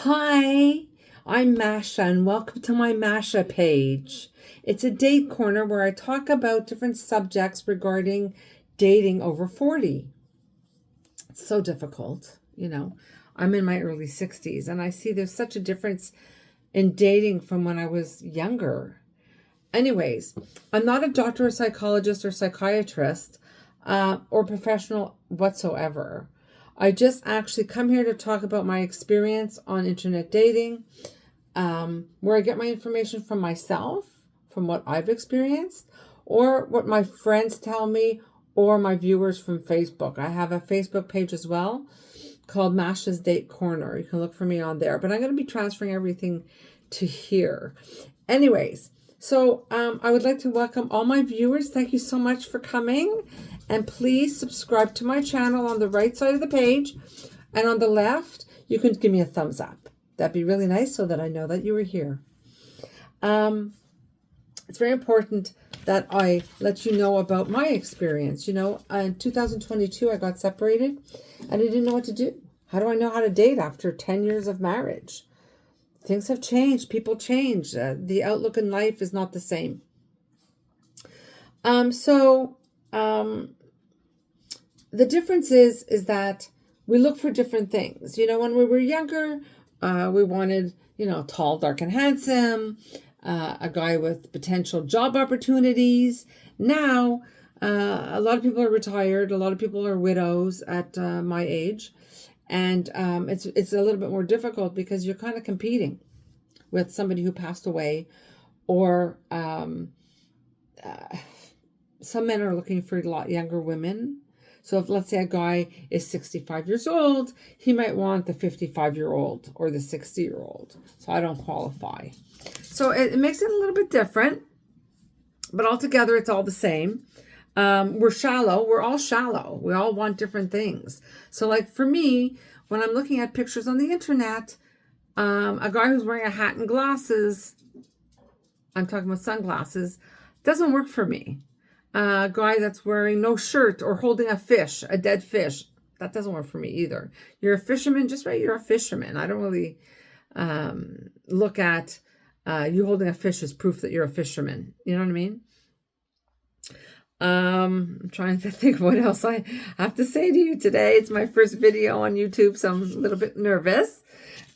Hi, I'm Masha and welcome to my Masha page. It's a date corner where I talk about different subjects regarding dating over 40. It's so difficult, I'm in my early 60s and I see there's such a difference in dating from when I was younger. Anyways, I'm not a doctor or psychologist or psychiatrist or professional whatsoever. I just actually come here to talk about my experience on internet dating, where I get my information from myself, from what I've experienced, or what my friends tell me, or my viewers from Facebook. I have a Facebook page as well called Mash's Date Corner. You can look for me on there, but I'm going to be transferring everything to here. Anyways, so I would like to welcome all my viewers. Thank you so much for coming. And please subscribe to my channel on the right side of the page. And on the left, you can give me a thumbs up. That'd be really nice so that I know that you were here. It's very important that I let you know about my experience. In 2022, I got separated and I didn't know what to do. How do I know how to date after 10 years of marriage? Things have changed. People change. The outlook in life is not the same. The difference is that we look for different things. When we were younger, we wanted, tall, dark, and handsome, a guy with potential job opportunities. Now, a lot of people are retired. A lot of people are widows at my age. And it's a little bit more difficult because you're kind of competing with somebody who passed away, or some men are looking for a lot younger women. So if, let's say, a guy is 65 years old, he might want the 55-year-old or the 60-year-old. So I don't qualify. So it makes it a little bit different, but altogether it's all the same. We're shallow. We're all shallow. We all want different things. So like for me, when I'm looking at pictures on the internet, a guy who's wearing a hat and glasses, I'm talking about sunglasses, doesn't work for me. A guy that's wearing no shirt or holding a fish, a dead fish, that doesn't work for me either. You're a fisherman, just right, you're a fisherman. I don't really look at you holding a fish as proof that you're a fisherman. You know what I mean? I'm trying to think what else I have to say to you today. It's my first video on YouTube, so I'm a little bit nervous,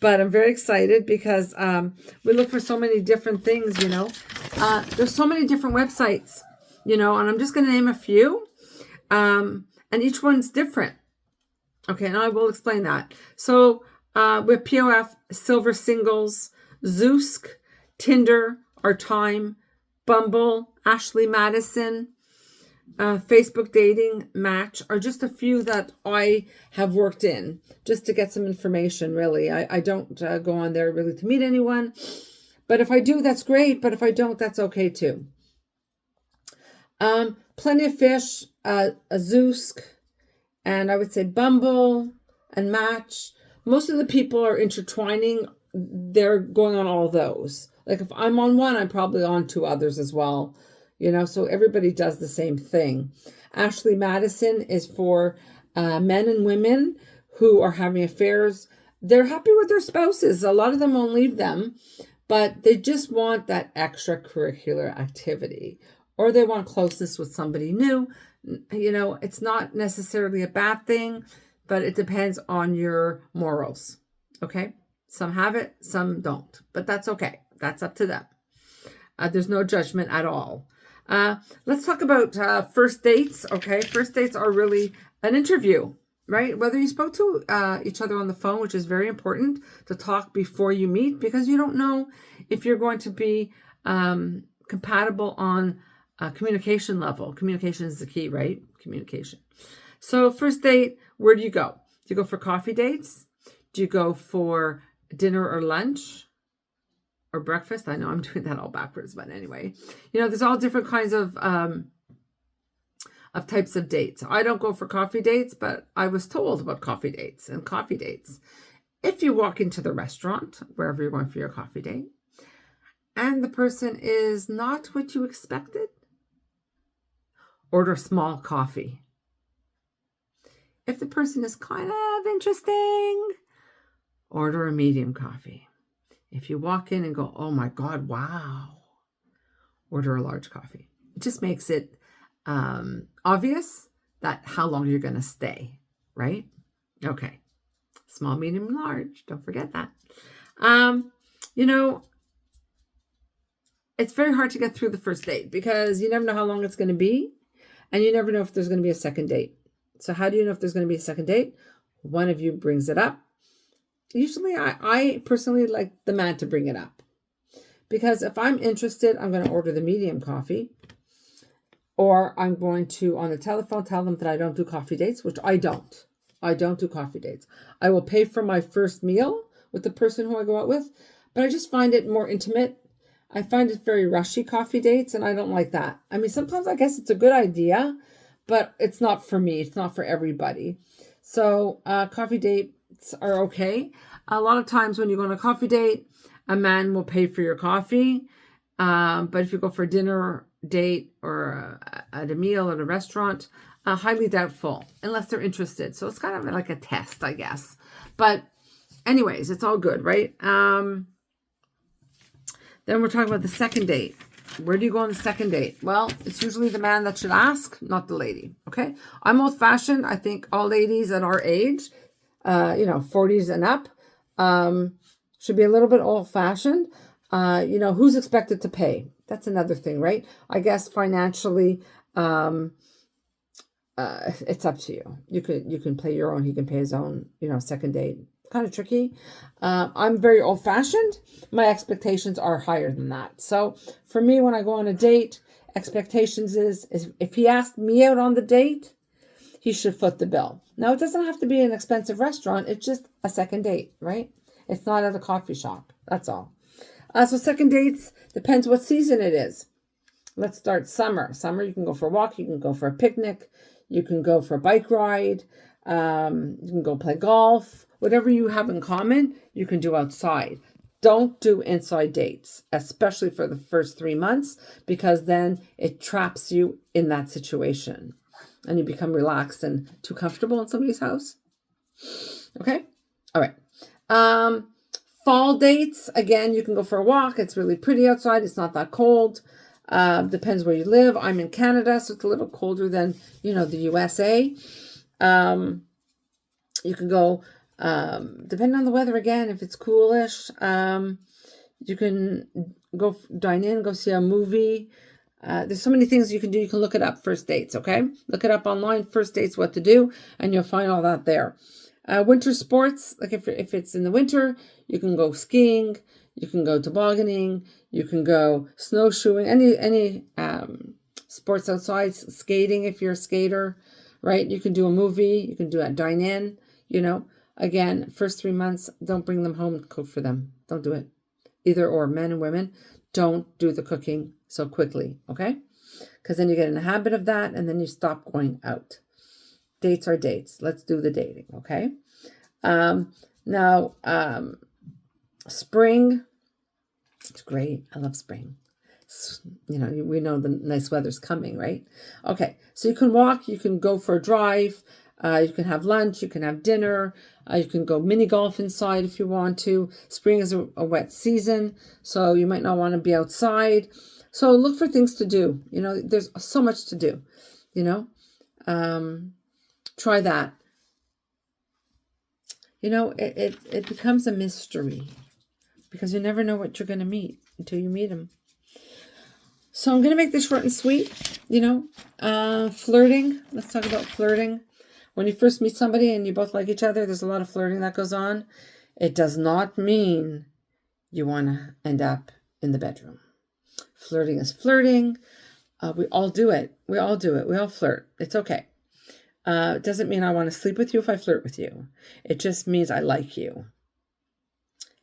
but I'm very excited because we look for so many different things, There's so many different websites, and I'm just going to name a few, and each one's different. Okay, and I will explain that. So with POF, Silver Singles, Zoosk, Tinder, Our Time, Bumble, Ashley Madison, Facebook Dating, Match are just a few that I have worked in just to get some information, really. I don't go on there really to meet anyone. But if I do, that's great. But if I don't, that's okay too. Plenty of Fish, Zoosk, and I would say Bumble and Match. Most of the people are intertwining. They're going on all those. Like if I'm on one, I'm probably on two others as well. So everybody does the same thing. Ashley Madison is for men and women who are having affairs. They're happy with their spouses. A lot of them won't leave them, but they just want that extracurricular activity, or they want closeness with somebody new. It's not necessarily a bad thing, but it depends on your morals. Okay? Some have it, some don't, but that's okay. That's up to them. There's no judgment at all. Let's talk about first dates. Okay, first dates are really an interview, right? Whether you spoke to each other on the phone, which is very important to talk before you meet, because you don't know if you're going to be compatible on communication level. Communication is the key, right? Communication. So first date, where do you go? Do you go for coffee dates? Do you go for dinner or lunch? Or breakfast. I know I'm doing that all backwards, but anyway, there's all different kinds of types of dates. I don't go for coffee dates, but I was told about coffee dates and coffee dates. If you walk into the restaurant, wherever you're going for your coffee date, and the person is not what you expected, order small coffee. If the person is kind of interesting, order a medium coffee. If you walk in and go, oh my God, wow, order a large coffee. It just makes it obvious that how long you're going to stay, right? Okay. Small, medium, large. Don't forget that. It's very hard to get through the first date because you never know how long it's going to be, and you never know if there's going to be a second date. So how do you know if there's going to be a second date? One of you brings it up. Usually I personally like the man to bring it up, because if I'm interested, I'm going to order the medium coffee, or I'm going to, on the telephone, tell them that I don't do coffee dates, which I don't. I don't do coffee dates. I will pay for my first meal with the person who I go out with, but I just find it more intimate. I find it very rushy, coffee dates, and I don't like that. I mean, sometimes I guess it's a good idea, but it's not for me. It's not for everybody. So coffee dates are okay. A lot of times when you go on a coffee date, a man will pay for your coffee. But if you go for a dinner date or at a meal at a restaurant, highly doubtful, unless they're interested. So it's kind of like a test, I guess. But anyways, it's all good, right? Then we're talking about the second date. Where do you go on the second date? Well, it's usually the man that should ask, not the lady, okay? I'm old-fashioned. I think all ladies at our age, 40s and up, should be a little bit old-fashioned. Who's expected to pay? That's another thing, right? I guess financially, it's up to you. You can pay your own. He can pay his own, second date. Kind of tricky. I'm very old-fashioned. My expectations are higher than that. So for me, when I go on a date, expectations is if he asked me out on the date, he should foot the bill. Now, it doesn't have to be an expensive restaurant. It's just a second date, right? It's not at a coffee shop. That's all. So second dates, depends what season it is. Let's start summer. Summer, you can go for a walk. You can go for a picnic. You can go for a bike ride. You can go play golf. Whatever you have in common, you can do outside. Don't do inside dates, especially for the first 3 months, because then it traps you in that situation and you become relaxed and too comfortable in somebody's house. Okay? All right. Fall dates, again, you can go for a walk. It's really pretty outside. It's not that cold. Depends where you live. I'm in Canada, so it's a little colder than, the USA. You can go, depending on the weather again, if it's coolish, you can go dine in, go see a movie. There's so many things you can do. You can look it up, first dates, okay? Look it up online, first dates, what to do, and you'll find all that there. Winter sports, like if it's in the winter, you can go skiing, you can go tobogganing, you can go snowshoeing, any sports outside, skating if you're a skater, right? You can do a movie, you can do a dine in, Again, first 3 months, don't bring them home and cook for them. Don't do it. Either or, men and women, don't do the cooking so quickly, okay? Because then you get in the habit of that and then you stop going out. Dates are dates. Let's do the dating, okay? Now, spring, it's great. I love spring. We know the nice weather's coming, right? Okay, so you can walk, you can go for a drive, you can have lunch, you can have dinner, you can go mini golf inside if you want to. Spring is a wet season, so you might not want to be outside. So look for things to do. There's so much to do, Try that. It becomes a mystery because you never know what you're going to meet until you meet them. So I'm going to make this short and sweet, flirting. Let's talk about flirting. When you first meet somebody and you both like each other, there's a lot of flirting that goes on. It does not mean you want to end up in the bedroom. Flirting is flirting. We all do it. We all do it. We all flirt. It's okay. It doesn't mean I want to sleep with you if I flirt with you. It just means I like you.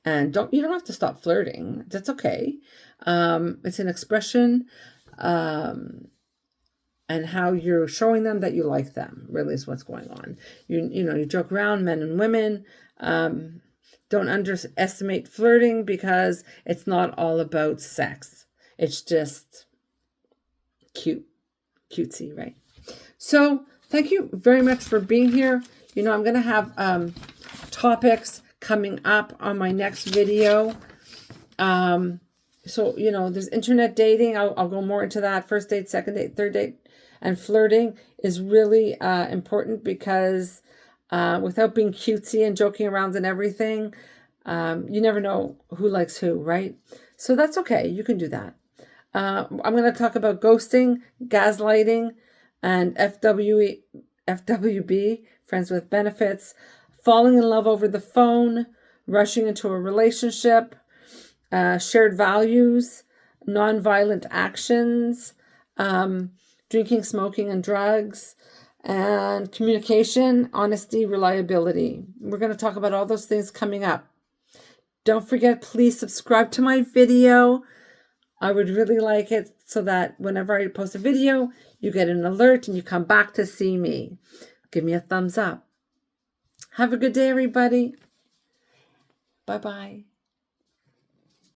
And you don't have to stop flirting. That's okay. It's an expression and how you're showing them that you like them, really is what's going on. You joke around, men and women. Don't underestimate flirting because it's not all about sex. It's just cutesy, right? So thank you very much for being here. I'm going to have topics coming up on my next video. So, there's internet dating. I'll go more into that. First date, second date, third date. And flirting is really important because without being cutesy and joking around and everything, you never know who likes who, right? So that's okay. You can do that. I'm going to talk about ghosting, gaslighting, and FWB, friends with benefits, falling in love over the phone, rushing into a relationship, shared values, nonviolent actions, drinking, smoking, and drugs, and communication, honesty, reliability. We're going to talk about all those things coming up. Don't forget, please subscribe to my video. I would really like it so that whenever I post a video, you get an alert and you come back to see me. Give me a thumbs up. Have a good day, everybody. Bye-bye.